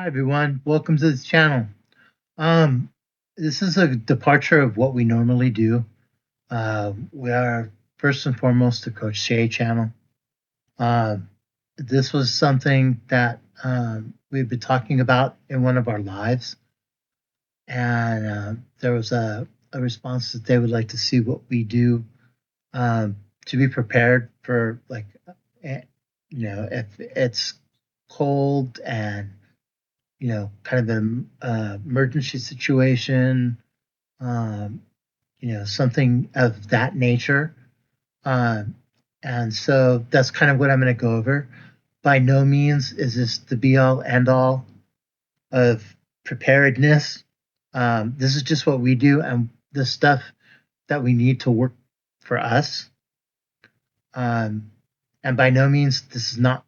Hi everyone, welcome to this channel. Um, this is a departure of what we normally do. We are first and foremost a crochet channel. Um, this was something that we've been talking about in one of our lives, and there was a response that they would like to see what we do um, to be prepared for eh, if it's cold and kind of an emergency situation, um, something of that nature. Um, and so that's kind of what I'm going to go over. By no means is this the be all end all of preparedness. This is just what we do and the stuff that we need to work for us. Um, and by no means this is not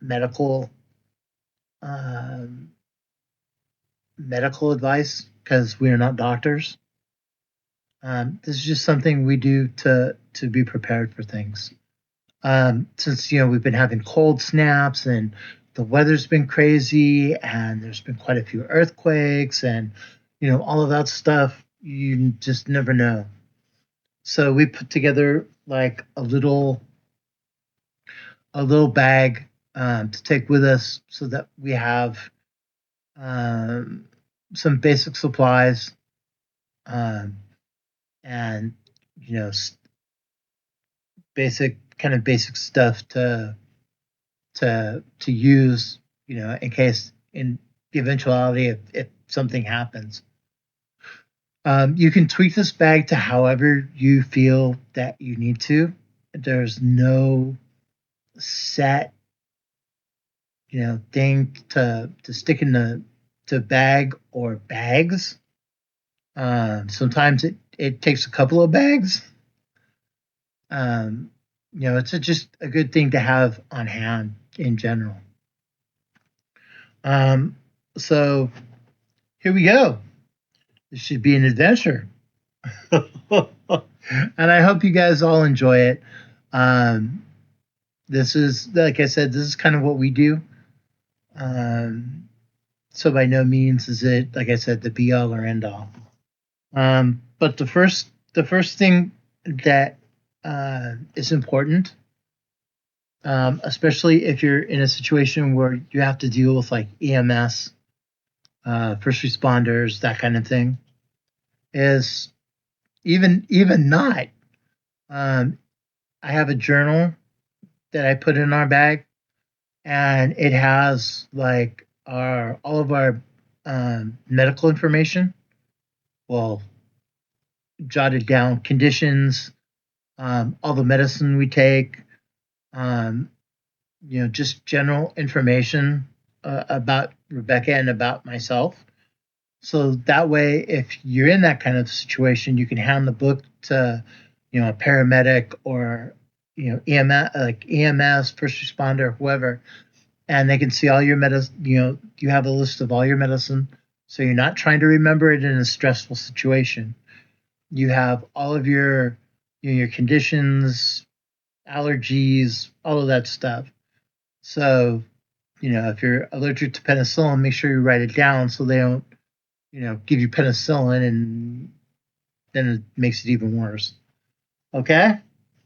um, medical advice because we are not doctors. This is just something we do to be prepared for things. Since we've been having cold snaps and the weather's been crazy and there's been quite a few earthquakes and all of that stuff, you just never know. So we put together like a little bag to take with us so that we have um, some basic supplies um, and you know basic stuff to use, in case in the eventuality if something happens. You can tweak this bag to however you feel that you need to. There's no set, thing to stick in the to bag or bags. Sometimes it takes a couple of bags. Um, it's just a good thing to have on hand in general. Um, so here we go. This should be an adventure. And I hope you guys all enjoy it. Um, this is, like I said, this is kind of what we do. Um, so by no means is it, like I said, the be all or end all. But the first thing that is important, especially if you're in a situation where you have to deal with like EMS, first responders, that kind of thing, is even not. Um, I have a journal that I put in our bag, and it has like our all of our medical information. Well, jotted down conditions, all the medicine we take, um, just general information about Rebecca and about myself. So that way, if you're in that kind of situation, you can hand the book to, a paramedic or, EMS, like EMS, first responder, whoever, and they can see all your medicine. You have a list of all your medicine, so you're not trying to remember it in a stressful situation. You have all of your conditions, allergies, all of that stuff. So, if you're allergic to penicillin, make sure you write it down so they don't, give you penicillin and then it makes it even worse. Okay?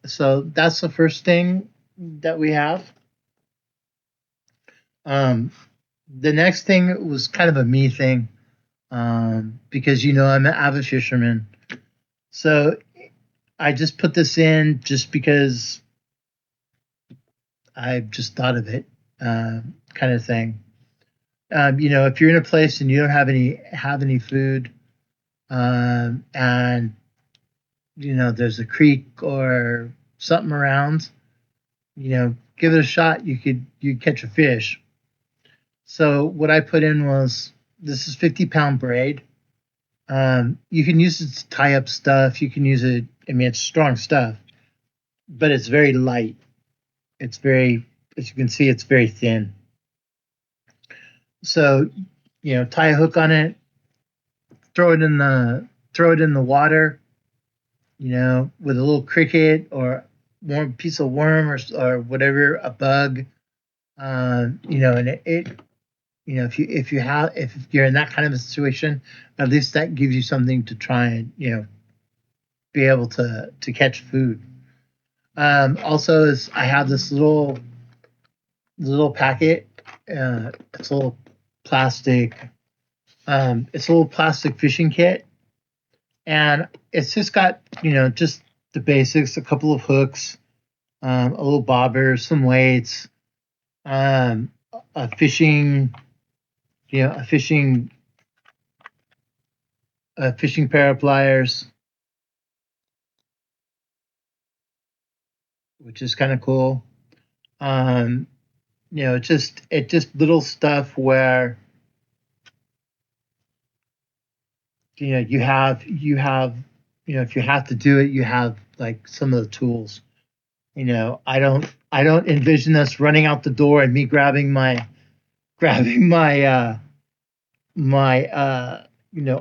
So that's the first thing that we have. Um, the next thing was kind of a me thing, because I'm an avid fisherman. So I just put this in just because I just thought of it, kind of thing. If you're in a place and you don't have any food, and there's a creek or something around, give it a shot. You catch a fish. So what I put in was, this is 50-pound braid. You can use it to tie up stuff. You can use it. I mean, it's strong stuff, but it's very light. It's very, as you can see, it's very thin. So tie a hook on it, throw it in the water, with a little cricket or one piece of worm or whatever, a bug, and it if you're in that kind of a situation, at least that gives you something to try and be able to catch food. Also, is I have this little packet. It's a little plastic. It's a little plastic fishing kit, and it's just got just the basics: a couple of hooks, a little bobber, some weights, um, a fishing, a fishing pair of pliers, which is kind of cool. Um, just little stuff where if you have to do it, you have like some of the tools. I don't envision us running out the door and me grabbing my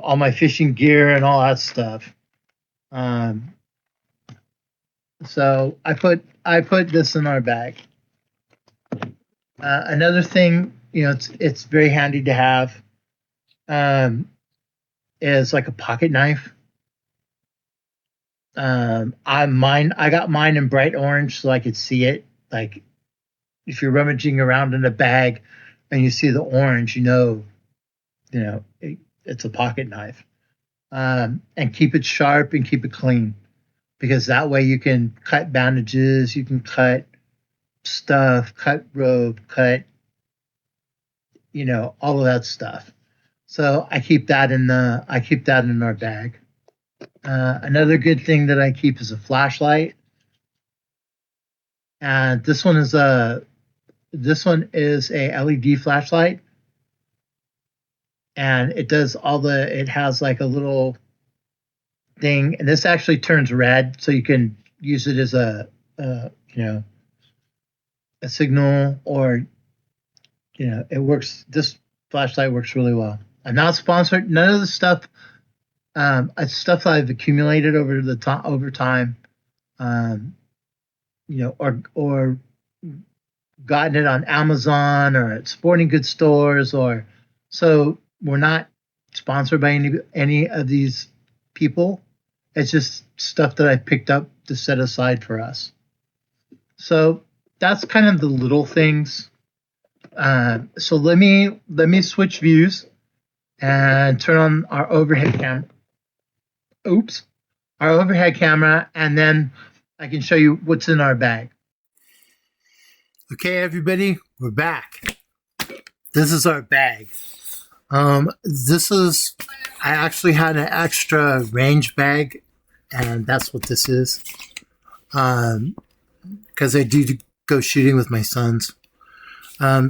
all my fishing gear and all that stuff. Um, so I put this in our bag. Another thing, it's very handy to have, um, is like a pocket knife. I got mine in bright orange so I could see it. Like if you're rummaging around in a bag and you see the orange, it's a pocket knife. And keep it sharp and keep it clean because that way you can cut bandages, you can cut stuff, cut rope, cut all of that stuff. So I keep that in our bag. Another good thing that I keep is a flashlight, and this one is a LED flashlight, and it has like a little thing, and this actually turns red, so you can use it as a signal, or it works. This flashlight works really well. I'm not sponsored. None of the stuff. It's stuff I've accumulated over time, um, or gotten it on Amazon or at sporting goods stores, or so we're not sponsored by any of these people. It's just stuff that I picked up to set aside for us. So that's kind of the little things. So let me switch views and turn on our overhead cam. Oops, our overhead camera, and then I can show you what's in our bag. Okay, everybody, we're back. This is our bag. I actually had an extra range bag, and that's what this is. Because I do go shooting with my sons.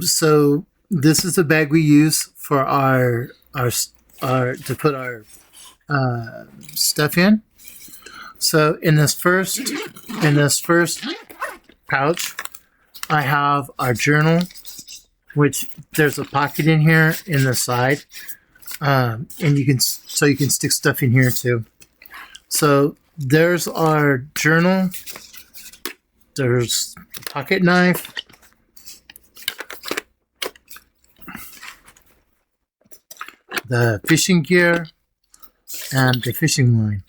So this is the bag we use for our to put our stuff in. So in this first pouch, I have our journal, which there's a pocket in here in the side, and you can stick stuff in here too. So there's our journal. There's a pocket knife. The fishing gear and the fishing line.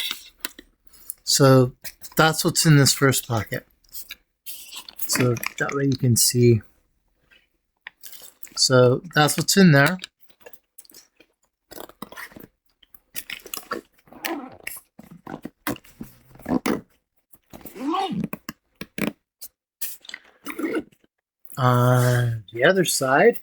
So that's what's in this first pocket. So that way you can see. So that's what's in there. On the other side,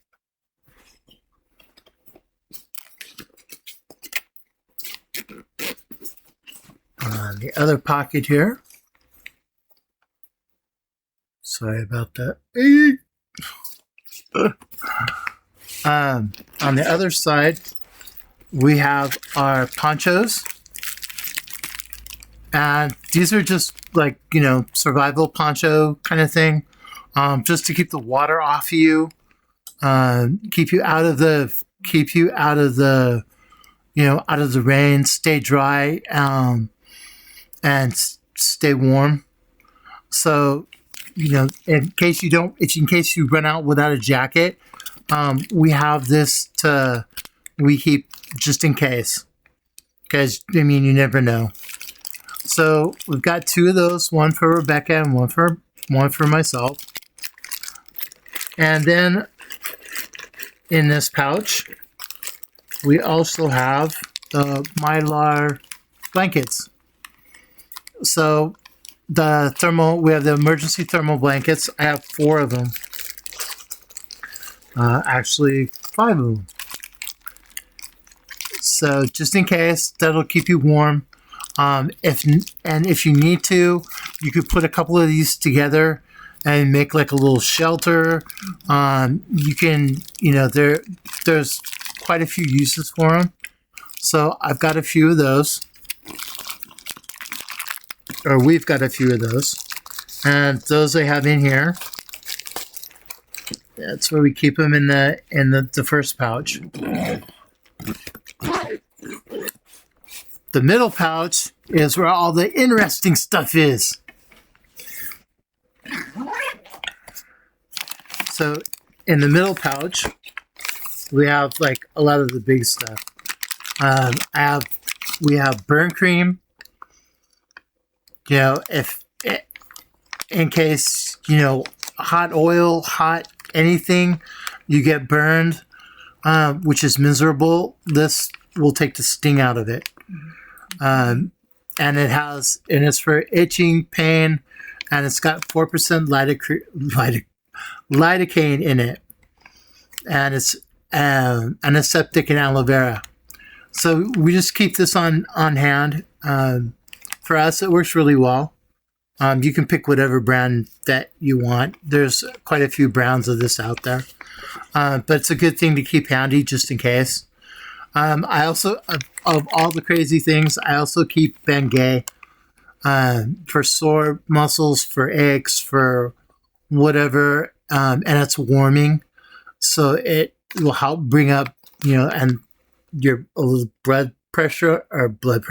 on the other pocket here. Sorry about that. On the other side, we have our ponchos. And these are just like, survival poncho kind of thing. Just to keep the water off of you, keep you out of the rain, stay dry, and stay warm. So, in case you run out without a jacket, We have this we keep just in case, because I mean you never know. So we've got 2 of those, one for Rebecca and one for myself. And then in this pouch, we also have the Mylar blankets. So we have the emergency thermal blankets. I have 4 of them. Actually, 5 of them. So just in case, that'll keep you warm. If you need to, you could put a couple of these together and make like a little shelter. You can, there's quite a few uses for them. So I've got a few of those, or we've got a few of those, and those I have in here. That's where we keep them in the first pouch. The middle pouch is where all the interesting stuff is. So in the middle pouch, we have like a lot of the big stuff. We have burn cream. If in case hot oil, hot anything, you get burned, which is miserable. This will take the sting out of it. And it's for itching, pain, and it's got 4% lidocaine in it, and it's antiseptic and aloe vera. So we just keep this on hand. For us, it works really well. You can pick whatever brand that you want. There's quite a few brands of this out there, but it's a good thing to keep handy just in case. I also, of all the crazy things, I also keep Bengay for sore muscles, for aches, for whatever, and it's warming, so it will help bring up, and your blood pressure, bring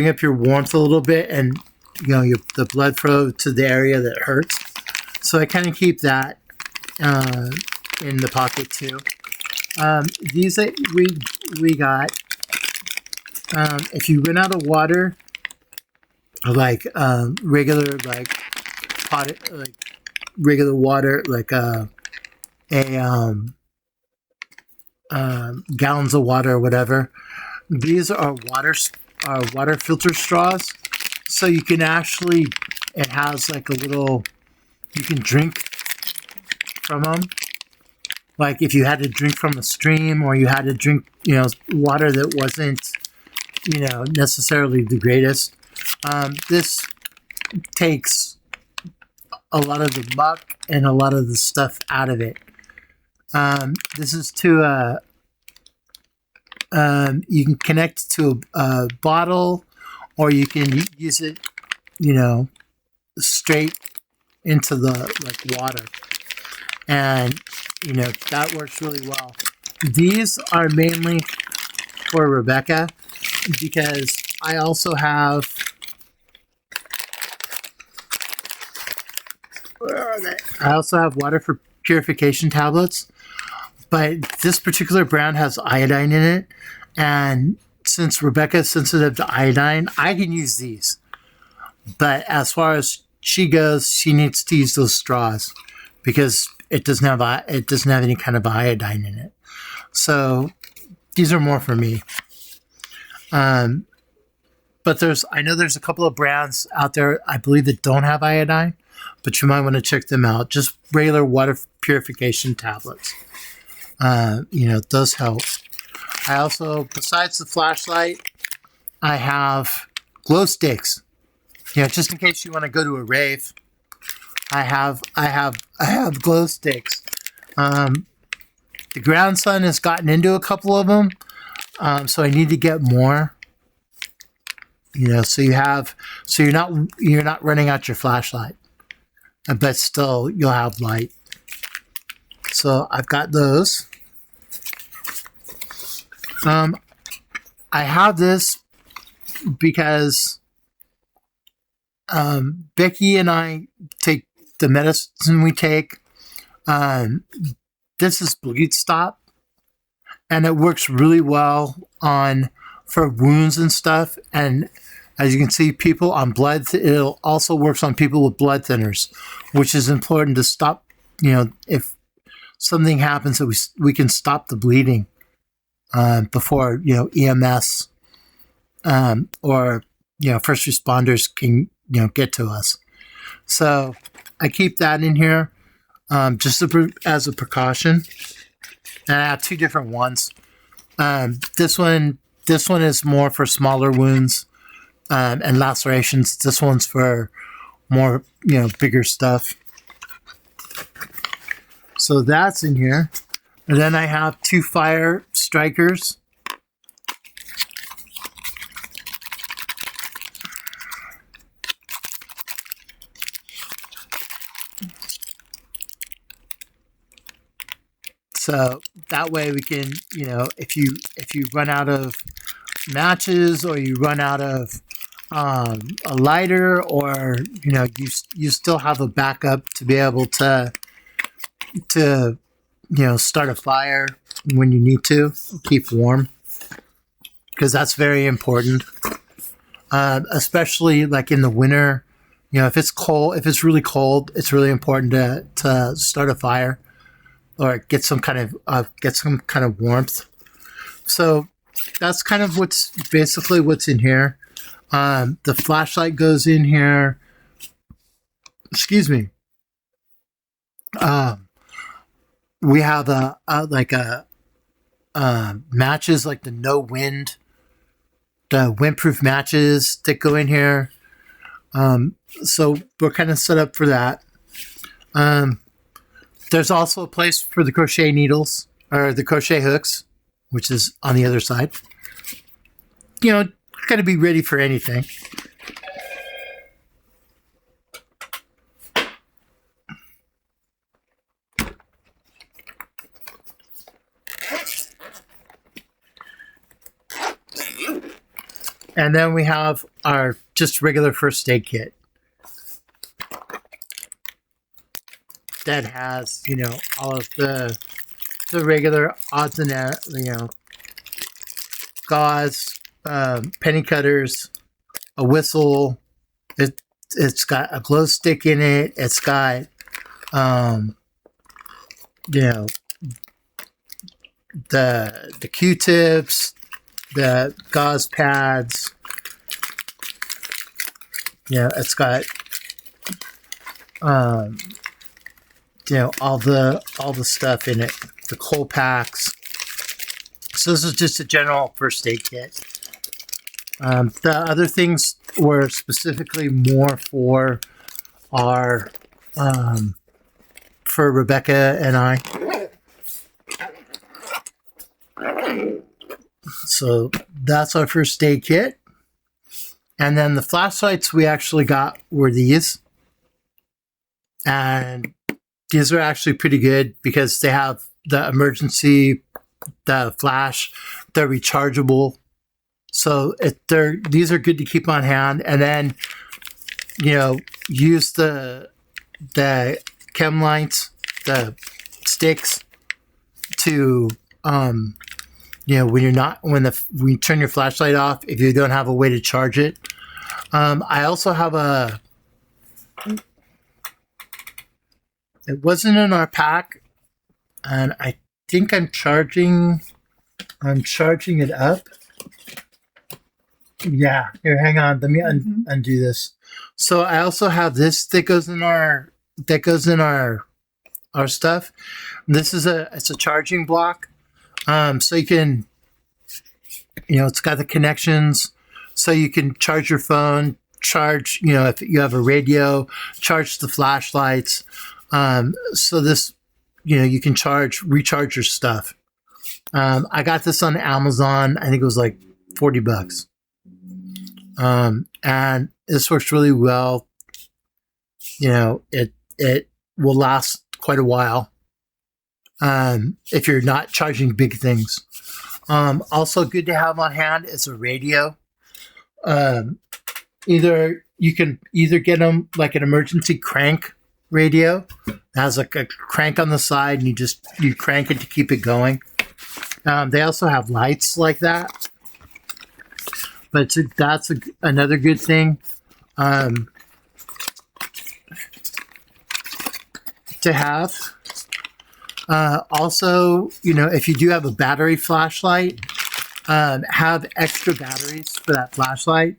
up your warmth a little bit, and the blood flow to the area that hurts. So I kind of keep that in the pocket too. These that we got, if you run out of water, like regular regular water, like gallons of water or whatever, these are water filter straws. So you can actually, it has like a little, you can drink from them. Like if you had to drink from a stream, or you had to drink, water that wasn't, necessarily the greatest. This takes a lot of the muck and a lot of the stuff out of it. This is to you can connect to a bottle, or you can use it, straight into the water, and that works really well. These are mainly for Rebecca, because I also have, where are they? I also have water for purification tablets, but this particular brand has iodine in it, and since Rebecca is sensitive to iodine, I can use these. But as far as she goes, she needs to use those straws because it doesn't have any kind of iodine in it. So these are more for me. But I know there's a couple of brands out there, I believe, that don't have iodine, but you might want to check them out. Just regular water purification tablets. Those help. I also, besides the flashlight, I have glow sticks. Just in case you want to go to a rave, I have glow sticks. The grandson has gotten into a couple of them, so I need to get more. So you're not running out your flashlight, but still you'll have light. So I've got those. I have this because Becky and I take the medicine we take. Um, this is bleed stop, and it works really well on for wounds and stuff. And as you can see, people on blood, it also works on people with blood thinners, which is important to stop. If something happens, that we can stop the bleeding before EMS or first responders can get to us. So I keep that in here just as a precaution. And I have two different ones. This one is more for smaller wounds and lacerations. This one's for more bigger stuff. So that's in here. And then I have 2 fire strikers. So that way we can, if you run out of matches or you run out of a lighter, or you still have a backup to be able to start a fire when you need to keep warm, because that's very important, especially like in the winter. If it's cold, if it's really cold, it's really important to start a fire or get some kind of warmth. So that's kind of basically what's in here. The flashlight goes in here. Excuse me. We have matches, like the the windproof matches that go in here. So we're kind of set up for that. There's also a place for the crochet needles or the crochet hooks, which is on the other side. Got to be ready for anything. And then we have our just regular first aid kit that has, all of the regular odds and ends, gauze, penny cutters, a whistle. It's got a glow stick in it. It's got, the Q-tips, the gauze pads. It's got all the stuff in it, the cold packs. So this is just a general first aid kit. The other things were specifically more for our for Rebecca and I. So that's our first aid kit. And then the flashlights we actually got were these. And these are actually pretty good because they have the emergency, the flash, they're rechargeable. So these are good to keep on hand. And then, use the chem lights, the sticks to, when you turn your flashlight off, if you don't have a way to charge it. I also have it wasn't in our pack, and I think I'm charging it up. Yeah, here, hang on. Let me undo this. So I also have this that goes in our stuff. This is it's a charging block. So you can, it's got the connections, so you can charge your phone, charge, if you have a radio, charge the flashlights. So this, you can recharge your stuff. I got this on Amazon. I think it was like $40. And this works really well. It will last quite a while. If you're not charging big things. Also good to have on hand is a radio. You can either get them like an emergency crank radio. It has like a crank on the side, and you crank it to keep it going. They also have lights like that, but that's another good thing to have. Also, if you do have a battery flashlight, have extra batteries for that flashlight.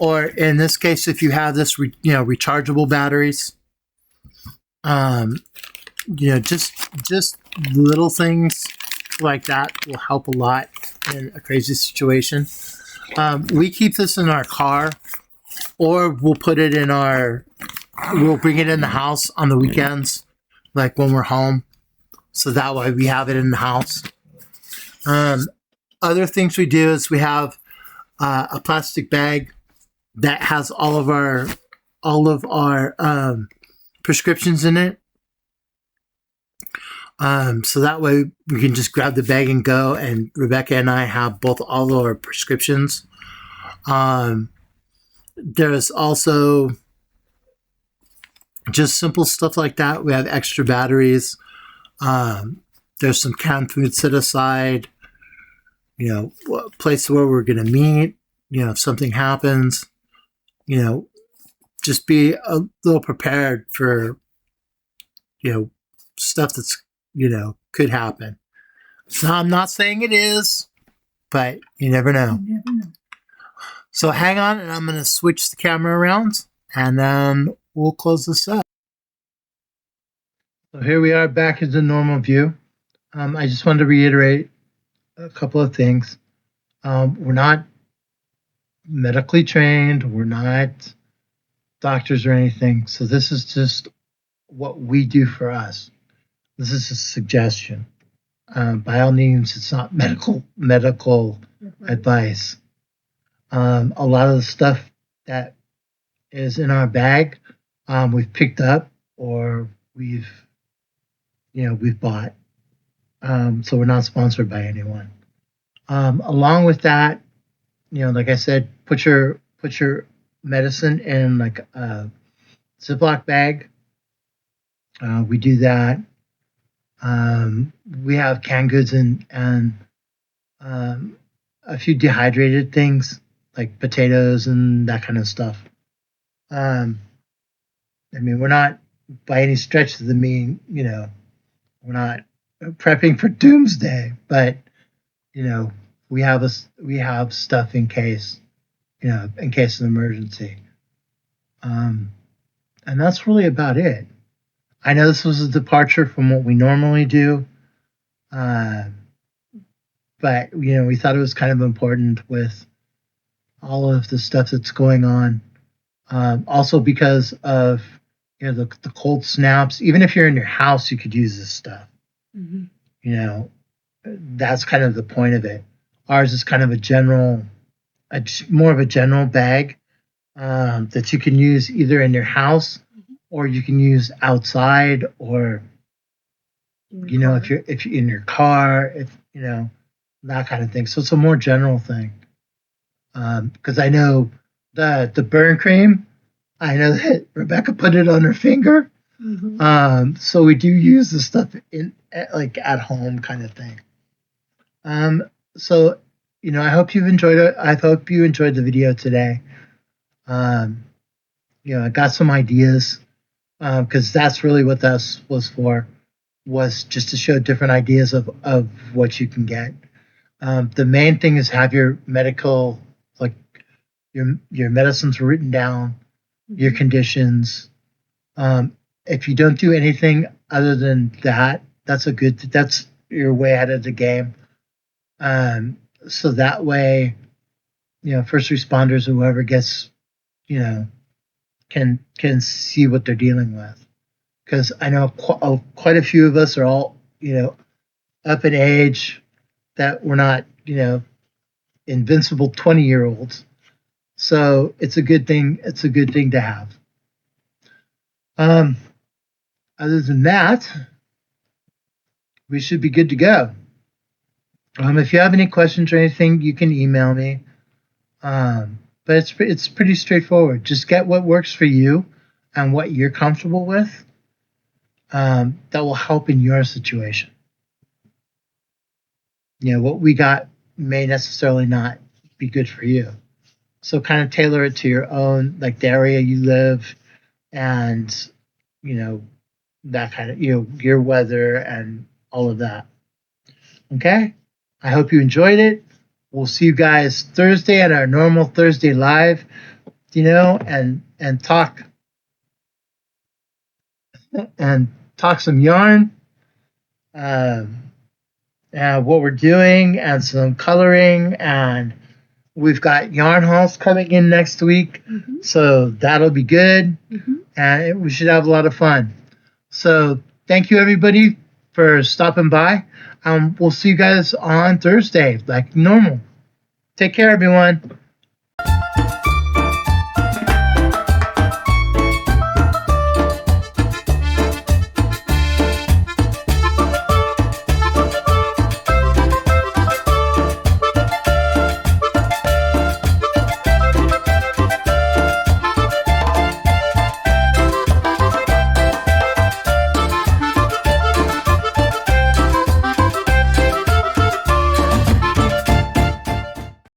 Or in this case, if you have this, rechargeable batteries, just little things like that will help a lot in a crazy situation. We keep this in our car, or we'll bring it in the house on the weekends, like when we're home. So that way we have it in the house. Other things we do is we have a plastic bag that has all of our prescriptions in it. So that way we can just grab the bag and go, and Rebecca and I have all of our prescriptions. There's also just simple stuff like that. We have extra batteries. There's some canned food set aside, a place where we're going to meet, if something happens, just be a little prepared for, stuff that's, could happen. So I'm not saying it is, but you never know. You never know. So hang on, and I'm going to switch the camera around, and then we'll close this up. So here we are back in the normal view. I just wanted to reiterate a couple of things. We're not medically trained. We're not doctors or anything. So this is just what we do for us. This is a suggestion. By all means, it's not medical advice. A lot of the stuff that is in our bag, we've picked up or we've bought. So we're not sponsored by anyone. Along with that, like I said, put your medicine in like a Ziploc bag. We do that. We have canned goods and a few dehydrated things like potatoes and that kind of stuff. We're not by any stretch of the mean, we're not prepping for doomsday, but we have stuff in case of emergency. And that's really about it. I know this was a departure from what we normally do, but we thought it was kind of important with all of the stuff that's going on. Also because of the cold snaps. Even if you're in your house, you could use this stuff. Mm-hmm. That's kind of the point of it. Ours is kind of more of a general bag that you can use either in your house or you can use outside, or if you're in your car, that kind of thing. So it's a more general thing. Because I know the burn cream, I know that Rebecca put it on her finger. Mm-hmm. So we do use the stuff at home kind of thing. So I hope you've enjoyed it. I hope you enjoyed the video today. I got some ideas because that's really what this was for, was just to show different ideas of what you can get. The main thing is have your medical, like your medicines written down, your conditions. If you don't do anything other than that, that's you're way ahead of the game. So that way, first responders or whoever gets, can see what they're dealing with. Because I know quite a few of us are all, up in age, that we're not, invincible 20-year-olds. So it's a good thing. It's a good thing to have. Other than that, we should be good to go. If you have any questions or anything, you can email me. But it's pretty straightforward. Just get what works for you. and what you're comfortable with, that will help in your situation. What we got may necessarily not be good for you. So kind of tailor it to your own, like the area you live, and you know that kind of your weather and all of that. Okay, I hope you enjoyed it. We'll see you guys Thursday at our normal Thursday live. And talk some yarn, um, and what we're doing, and some coloring, and we've got yarn hauls coming in next week, so that'll be good, and we should have a lot of fun. So thank you everybody for stopping by. We'll see you guys on Thursday like normal. Take care, everyone.